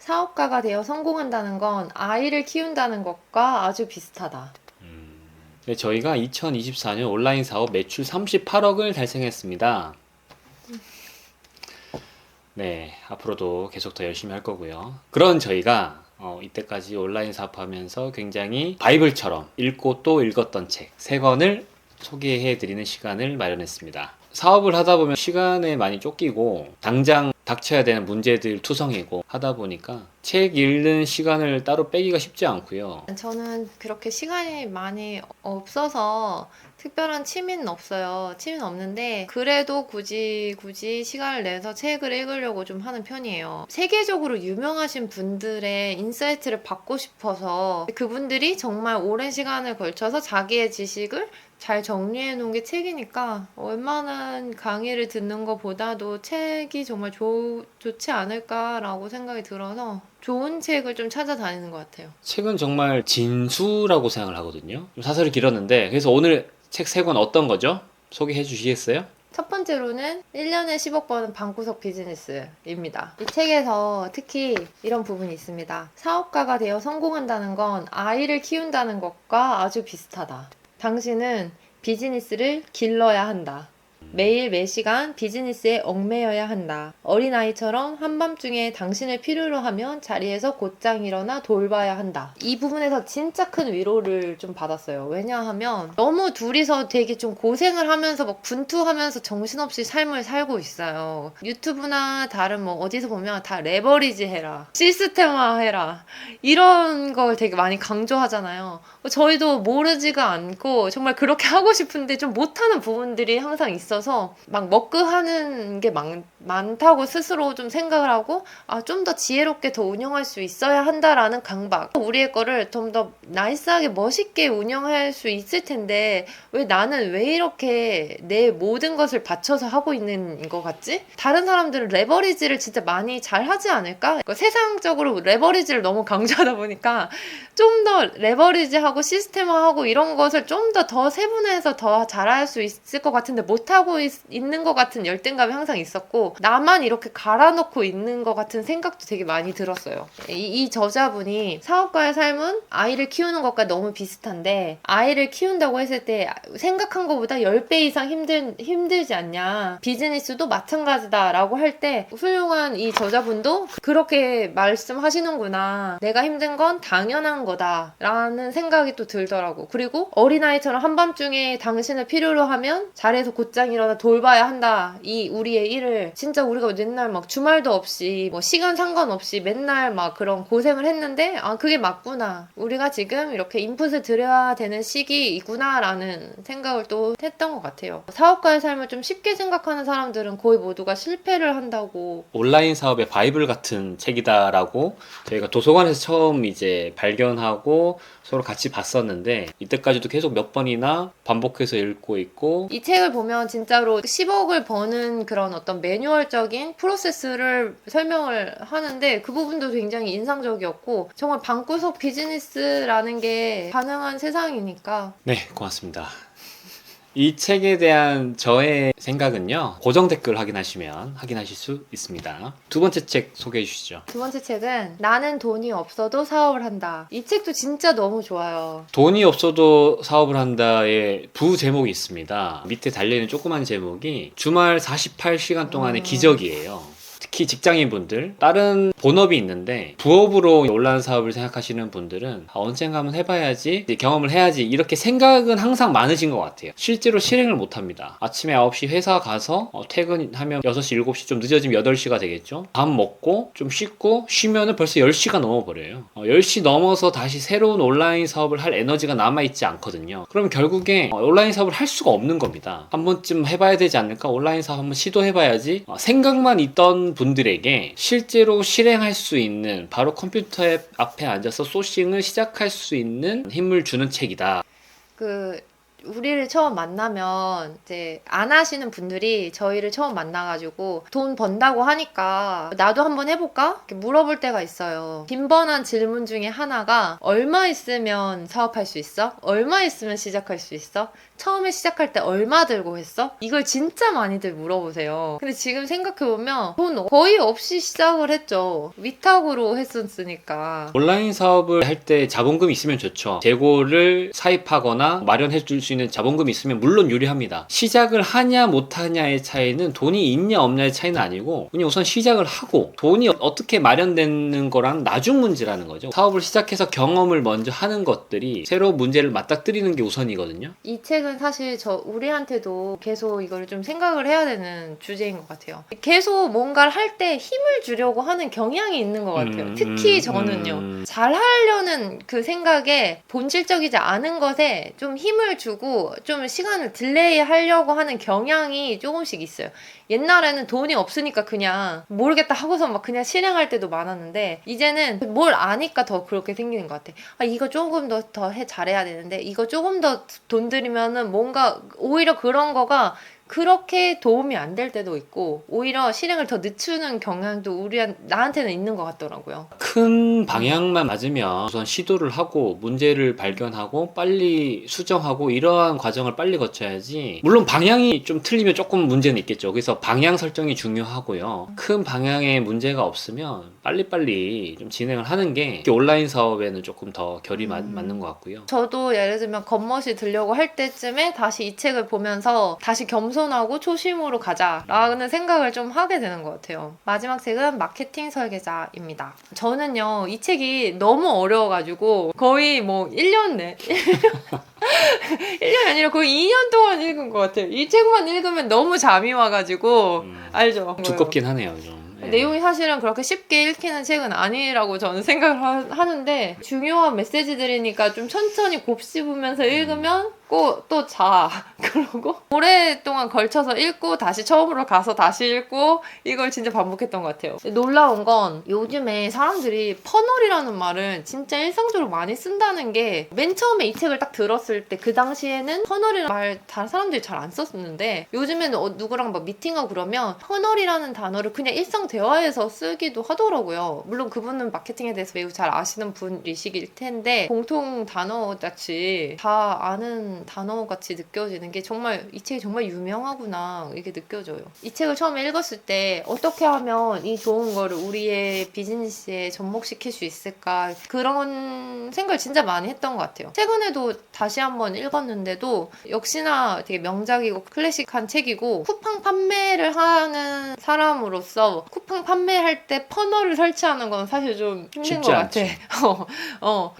사업가가 되어 성공한다는 건 아이를 키운다는 것과 아주 비슷하다. 네, 저희가 2024년 온라인 사업 매출 38억을 달성했습니다. 네, 앞으로도 계속 더 열심히 할 거고요. 그런 저희가 이때까지 온라인 사업하면서 굉장히 바이블처럼 읽고 또 읽었던 책 3권을 소개해 드리는 시간을 마련했습니다. 사업을 하다 보면 시간에 많이 쫓기고 당장 닥쳐야 되는 문제들 투성이고 하다 보니까 책 읽는 시간을 따로 빼기가 쉽지 않고요. 저는 그렇게 시간이 많이 없어서 특별한 취미는 없어요. 취미는 없는데 그래도 굳이 시간을 내서 책을 읽으려고 좀 하는 편이에요. 세계적으로 유명하신 분들의 인사이트를 받고 싶어서 그분들이 정말 오랜 시간을 걸쳐서 자기의 지식을 잘 정리해 놓은 게 책이니까 웬만한 강의를 듣는 것보다도 책이 정말 좋지 않을까라고 생각이 들어서 좋은 책을 좀 찾아다니는 것 같아요. 책은 정말 진수라고 생각을 하거든요. 좀 사설이 길었는데 그래서 오늘 책 3권 어떤 거죠? 소개해 주시겠어요? 첫 번째로는 1년에 10억 버는 방구석 비즈니스입니다. 이 책에서 특히 이런 부분이 있습니다. 사업가가 되어 성공한다는 건 아이를 키운다는 것과 아주 비슷하다. 당신은 비즈니스를 길러야 한다. 매일 매시간 비즈니스에 얽매여야 한다. 어린아이처럼 한밤중에 당신을 필요로 하면 자리에서 곧장 일어나 돌봐야 한다. 이 부분에서 진짜 큰 위로를 좀 받았어요. 왜냐하면 너무 둘이서 되게 좀 고생을 하면서 막 분투하면서 정신없이 삶을 살고 있어요. 유튜브나 다른 뭐 어디서 보면 다 레버리지 해라. 시스템화 해라. 이런 걸 되게 많이 강조하잖아요. 저희도 모르지가 않고 정말 그렇게 하고 싶은데 좀 못하는 부분들이 항상 있어서 막 머그하는 게 많다고 스스로 좀 생각을 하고 좀 더 지혜롭게 더 운영할 수 있어야 한다라는 강박. 우리의 거를 좀 더 나이스하게 멋있게 운영할 수 있을 텐데 왜 나는 왜 이렇게 내 모든 것을 바쳐서 하고 있는 것 같지? 다른 사람들은 레버리지를 진짜 많이 잘 하지 않을까? 그러니까 세상적으로 레버리지를 너무 강조하다 보니까 좀 더 레버리지하고 시스템화하고 이런 것을 좀 더 세분화해서 더 잘할 수 있을 것 같은데 못하고 있는 것 같은 열등감이 항상 있었고 나만 이렇게 갈아놓고 있는 것 같은 생각도 되게 많이 들었어요. 이 저자분이 사업가의 삶은 아이를 키우는 것과 너무 비슷한데 아이를 키운다고 했을 때 생각한 것보다 10배 이상 힘들지 않냐. 비즈니스도 마찬가지다라고 할 때 훌륭한 이 저자분도 그렇게 말씀하시는구나. 내가 힘든 건 당연한 거다 라는 생각이 또 들더라고. 그리고 어린아이처럼 한밤중에 당신을 필요로 하면 자리에서 곧장 일어나 돌봐야 한다. 이 우리의 일을 진짜 우리가 맨날 막 주말도 없이 뭐 시간 상관없이 맨날 막 그런 고생을 했는데 그게 맞구나. 우리가 지금 이렇게 인풋을 들여야 되는 시기이구나 라는 생각을 또 했던 것 같아요. 사업가의 삶을 좀 쉽게 생각하는 사람들은 거의 모두가 실패를 한다고. 온라인 사업의 바이블 같은 책이다라고 저희가 도서관에서 처음 이제 발견하고 서로 같이 봤었는데 이때까지도 계속 몇 번이나 반복해서 읽고 있고 이 책을 보면 진짜로 10억을 버는 그런 어떤 매뉴얼적인 프로세스를 설명을 하는데 그 부분도 굉장히 인상적이었고 정말 방구석 비즈니스라는 게 가능한 세상이니까. 네, 고맙습니다. 이 책에 대한 저의 생각은요. 고정 댓글 확인하실 수 있습니다. 두 번째 책 소개해 주시죠. 두 번째 책은 나는 돈이 없어도 사업을 한다. 이 책도 진짜 너무 좋아요. 돈이 없어도 사업을 한다의 부제목이 있습니다. 밑에 달려있는 조그만 제목이 주말 48시간 동안의 기적이에요. 특히 직장인분들, 다른 본업이 있는데 부업으로 온라인 사업을 생각하시는 분들은 언젠가 한번 해봐야지, 이제 경험을 해야지 이렇게 생각은 항상 많으신 것 같아요. 실제로 실행을 못합니다. 아침에 9시 회사 가서 퇴근하면 6시, 7시, 좀 늦어지면 8시가 되겠죠. 밥 먹고 좀 씻고 쉬면은 벌써 10시가 넘어버려요. 10시 넘어서 다시 새로운 온라인 사업을 할 에너지가 남아있지 않거든요. 그럼 결국에 온라인 사업을 할 수가 없는 겁니다. 한 번쯤 해봐야 되지 않을까? 온라인 사업 한번 시도해봐야지. 생각만 있던 분들에게 실제로 실행할 수 있는, 바로 컴퓨터 앞에 앉아서 소싱을 시작할 수 있는 힘을 주는 책이다. 우리를 처음 만나면 이제 안 하시는 분들이 저희를 처음 만나가지고 돈 번다고 하니까 나도 한번 해볼까? 이렇게 물어볼 때가 있어요. 빈번한 질문 중에 하나가 얼마 있으면 사업할 수 있어? 얼마 있으면 시작할 수 있어? 처음에 시작할 때 얼마 들고 했어? 이걸 진짜 많이들 물어보세요. 근데 지금 생각해보면 돈 거의 없이 시작을 했죠. 위탁으로 했었으니까. 온라인 사업을 할 때 자본금이 있으면 좋죠. 재고를 사입하거나 마련해 줄 수 있는 자본금이 있으면 물론 유리합니다. 시작을 하냐 못하냐의 차이는 돈이 있냐 없냐의 차이는 아니고 그냥 우선 시작을 하고 돈이 어떻게 마련되는 거랑 나중 문제라는 거죠. 사업을 시작해서 경험을 먼저 하는 것들이 새로운 문제를 맞닥뜨리는 게 우선이거든요. 이 책은 사실 우리한테도 계속 이걸 좀 생각을 해야 되는 주제인 것 같아요. 계속 뭔가를 할 때 힘을 주려고 하는 경향이 있는 것 같아요. 특히 저는요. 잘 하려는 그 생각에 본질적이지 않은 것에 좀 힘을 주고 좀 시간을 딜레이 하려고 하는 경향이 조금씩 있어요. 옛날에는 돈이 없으니까 그냥 모르겠다 하고서 막 그냥 실행할 때도 많았는데 이제는 뭘 아니까 더 그렇게 생기는 것 같아. 아, 이거 조금 더 잘해야 되는데 이거 조금 더 돈 들이면은 뭔가 오히려 그런 거가 그렇게 도움이 안 될 때도 있고 오히려 실행을 더 늦추는 경향도 나한테는 있는 것 같더라고요. 큰 방향만 맞으면 우선 시도를 하고 문제를 발견하고 빨리 수정하고 이러한 과정을 빨리 거쳐야지. 물론 방향이 좀 틀리면 조금 문제는 있겠죠. 그래서 방향 설정이 중요하고요. 큰 방향에 문제가 없으면 빨리빨리 좀 진행을 하는 게 온라인 사업에는 조금 더 결이 맞는 것 같고요. 저도 예를 들면 겉멋이 들려고 할 때쯤에 다시 이 책을 보면서 다시 겸손하고 초심으로 가자라는 생각을 좀 하게 되는 것 같아요. 마지막 책은 마케팅 설계자입니다. 저는요, 이 책이 너무 어려워가지고 거의 뭐 1년 내 1년이 아니라 거의 2년 동안 읽은 것 같아요. 이 책만 읽으면 너무 잠이 와가지고 알죠? 두껍긴 하네요, 좀. 네. 내용이 사실은 그렇게 쉽게 읽히는 책은 아니라고 저는 생각을 하는데 중요한 메시지들이니까 좀 천천히 곱씹으면서 읽으면 또 자. 그러고 오랫동안 걸쳐서 읽고 다시 처음으로 가서 다시 읽고 이걸 진짜 반복했던 것 같아요. 놀라운 건 요즘에 사람들이 퍼널이라는 말을 진짜 일상적으로 많이 쓴다는 게 맨 처음에 이 책을 딱 들었을 때 그 당시에는 퍼널이라는 말 다른 사람들이 잘 안 썼는데 요즘에는 누구랑 막 미팅하고 그러면 퍼널이라는 단어를 그냥 일상 대화에서 쓰기도 하더라고요. 물론 그분은 마케팅에 대해서 매우 잘 아시는 분이시길 텐데 공통 단어같이 다 아는 단어같이 느껴지는 게 정말 이 책이 정말 유명하구나 이게 느껴져요. 이 책을 처음에 읽었을 때 어떻게 하면 이 좋은 거를 우리의 비즈니스에 접목시킬 수 있을까 그런 생각을 진짜 많이 했던 것 같아요. 최근에도 다시 한번 읽었는데도 역시나 되게 명작이고 클래식한 책이고 쿠팡 판매를 하는 사람으로서 쿠팡 판매할 때 퍼널을 설치하는 건 사실 좀 힘든 것 같아.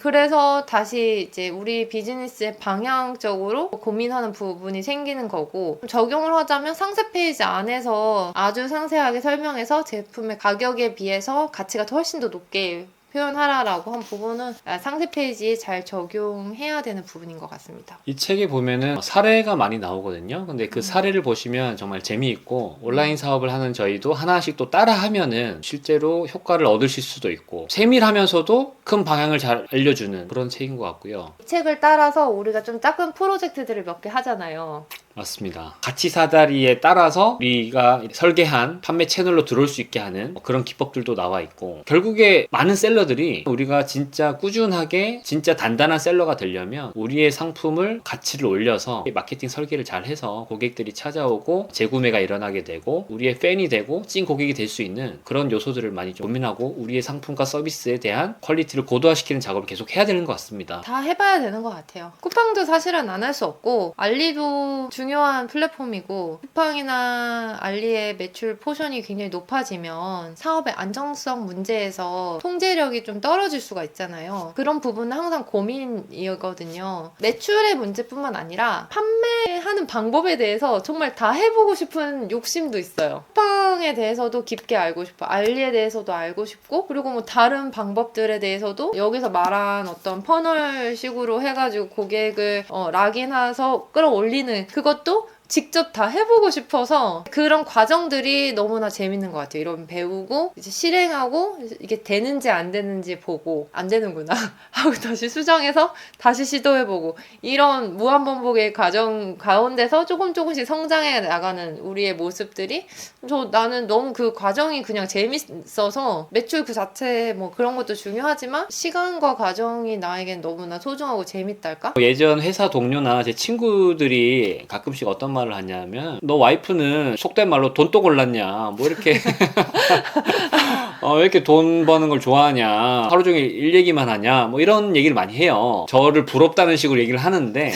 그래서 다시 이제 우리 비즈니스의 방향적으로 고민하는 부분이 생기는 거고 적용을 하자면 상세 페이지 안에서 아주 상세하게 설명해서 제품의 가격에 비해서 가치가 훨씬 더 높게 표현하라라고 한 부분은 상세 페이지에 잘 적용해야 되는 부분인 것 같습니다. 이 책에 보면은 사례가 많이 나오거든요. 근데 그 사례를 보시면 정말 재미있고 온라인 사업을 하는 저희도 하나씩 또 따라하면은 실제로 효과를 얻으실 수도 있고 세밀하면서도 큰 방향을 잘 알려주는 그런 책인 것 같고요. 이 책을 따라서 우리가 좀 작은 프로젝트들을 몇 개 하잖아요. 맞습니다. 가치 사다리에 따라서 우리가 설계한 판매 채널로 들어올 수 있게 하는 그런 기법들도 나와 있고 결국에 많은 셀러들이 우리가 진짜 꾸준하게 진짜 단단한 셀러가 되려면 우리의 상품을 가치를 올려서 마케팅 설계를 잘 해서 고객들이 찾아오고 재구매가 일어나게 되고 우리의 팬이 되고 찐 고객이 될 수 있는 그런 요소들을 많이 좀 고민하고 우리의 상품과 서비스에 대한 퀄리티를 고도화시키는 작업을 계속 해야 되는 것 같습니다. 다 해봐야 되는 것 같아요. 쿠팡도 사실은 안 할 수 없고 알리도 중요한 플랫폼이고 쿠팡이나 알리의 매출 포션이 굉장히 높아지면 사업의 안정성 문제에서 통제력이 좀 떨어질 수가 있잖아요. 그런 부분은 항상 고민이거든요. 매출의 문제뿐만 아니라 판매하는 방법에 대해서 정말 다 해보고 싶은 욕심도 있어요. 쿠팡에 대해서도 깊게 알고 싶어. 알리에 대해서도 알고 싶고 그리고 뭐 다른 방법들에 대해서도 여기서 말한 어떤 퍼널식으로 해가지고 고객을 락인해서 끌어올리는 그것도 직접 다 해보고 싶어서 그런 과정들이 너무나 재밌는 것 같아요. 이런 배우고 이제 실행하고 이게 되는지 안 되는지 보고 안 되는구나 하고 다시 수정해서 다시 시도해보고 이런 무한반복의 과정 가운데서 조금씩 성장해 나가는 우리의 모습들이 나는 너무 그 과정이 그냥 재밌어서 매출 그 자체 뭐 그런 것도 중요하지만 시간과 과정이 나에겐 너무나 소중하고 재밌달까? 예전 회사 동료나 제 친구들이 가끔씩 어떤 말을 하냐면 너 와이프는 속된 말로 돈 또 골랐냐 뭐 이렇게 왜 이렇게 돈 버는 걸 좋아하냐 하루 종일 일 얘기만 하냐 뭐 이런 얘기를 많이 해요. 저를 부럽다는 식으로 얘기를 하는데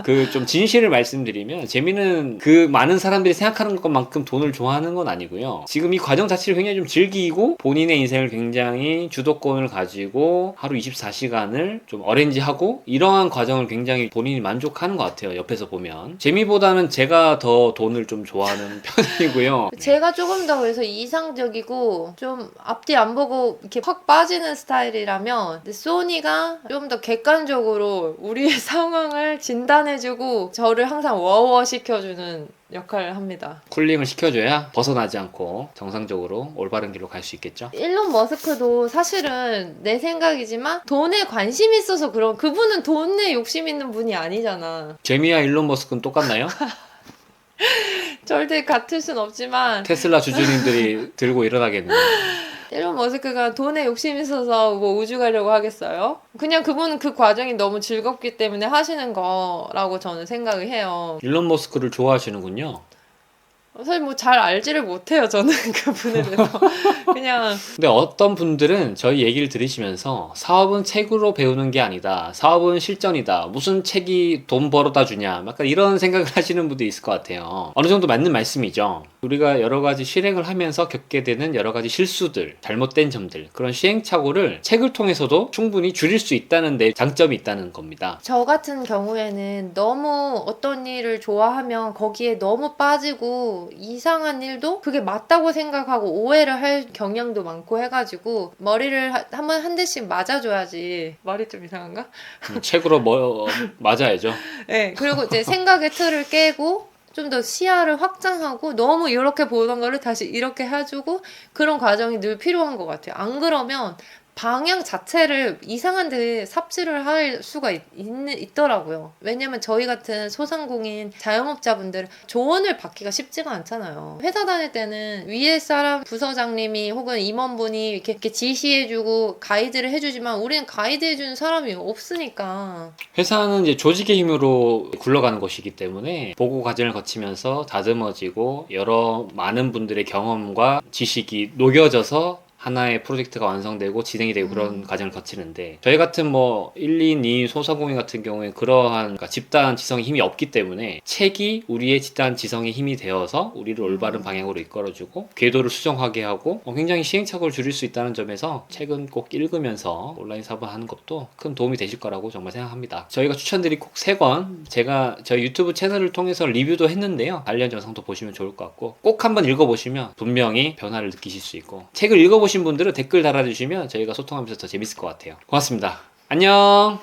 그 좀 진실을 말씀드리면 재미는 그 많은 사람들이 생각하는 것만큼 돈을 좋아하는 건 아니고요. 지금 이 과정 자체를 굉장히 좀 즐기고 본인의 인생을 굉장히 주도권을 가지고 하루 24시간을 좀 어레인지하고 이러한 과정을 굉장히 본인이 만족하는 것 같아요. 옆에서 보면 재미보다는 제가 더 돈을 좀 좋아하는 편이고요. 제가 조금 더 그래서 이상적이고 좀 앞뒤 안 보고 이렇게 확 빠지는 스타일이라면 근데 소니가 좀 더 객관적으로 우리의 상황을 진단해주고 저를 항상 워워 시켜주는 역할을 합니다. 쿨링을 시켜줘야 벗어나지 않고 정상적으로 올바른 길로 갈 수 있겠죠. 일론 머스크도 사실은 내 생각이지만 돈에 관심이 있어서 그런 그분은 돈에 욕심 있는 분이 아니잖아. 재미와 일론 머스크는 똑같나요? 절대 같을 순 없지만 테슬라 주주님들이 들고 일어나겠네요. 일론 머스크가 돈에 욕심이 있어서 뭐 우주 가려고 하겠어요? 그냥 그분은 그 과정이 너무 즐겁기 때문에 하시는 거라고 저는 생각을 해요. 일론 머스크를 좋아하시는군요. 사실 뭐 잘 알지를 못해요, 저는 그분에 대해서. 그냥 근데 어떤 분들은 저희 얘기를 들으시면서 사업은 책으로 배우는 게 아니다. 사업은 실전이다. 무슨 책이 돈 벌어다 주냐. 약간 이런 생각을 하시는 분도 있을 것 같아요. 어느 정도 맞는 말씀이죠. 우리가 여러 가지 실행을 하면서 겪게 되는 여러 가지 실수들, 잘못된 점들, 그런 시행착오를 책을 통해서도 충분히 줄일 수 있다는 데 장점이 있다는 겁니다. 저 같은 경우에는 너무 어떤 일을 좋아하면 거기에 너무 빠지고 이상한 일도 그게 맞다고 생각하고 오해를 할 경향도 많고 해가지고 머리를 한 대씩 맞아줘야지. 말이 좀 이상한가? 책으로 맞아야죠. 네, 그리고 이제 생각의 틀을 깨고 좀 더 시야를 확장하고 너무 이렇게 보던 거를 다시 이렇게 해주고 그런 과정이 늘 필요한 것 같아요. 안 그러면 방향 자체를 이상한 데 삽질을 할 수가 있더라고요. 왜냐면 저희 같은 소상공인 자영업자분들은 조언을 받기가 쉽지가 않잖아요. 회사 다닐 때는 위에 사람 부서장님이 혹은 임원분이 이렇게 지시해주고 가이드를 해주지만 우리는 가이드해주는 사람이 없으니까. 회사는 이제 조직의 힘으로 굴러가는 것이기 때문에 보고 과정을 거치면서 다듬어지고 여러 많은 분들의 경험과 지식이 녹여져서 하나의 프로젝트가 완성되고 진행이 되고 그런 과정을 거치는데 저희 같은 뭐 1, 2 소상공인 같은 경우에 그러한 그러니까 집단 지성의 힘이 없기 때문에 책이 우리의 집단 지성의 힘이 되어서 우리를 올바른 방향으로 이끌어주고 궤도를 수정하게 하고 굉장히 시행착오를 줄일 수 있다는 점에서 책은 꼭 읽으면서 온라인 사업을 하는 것도 큰 도움이 되실 거라고 정말 생각합니다. 저희가 추천드릴 꼭 3권 제가 저희 유튜브 채널을 통해서 리뷰도 했는데요. 관련 영상도 보시면 좋을 것 같고 꼭 한번 읽어보시면 분명히 변화를 느끼실 수 있고 책을 읽어보신 분들은 댓글 달아주시면 저희가 소통하면서 더 재밌을 것 같아요. 고맙습니다. 안녕.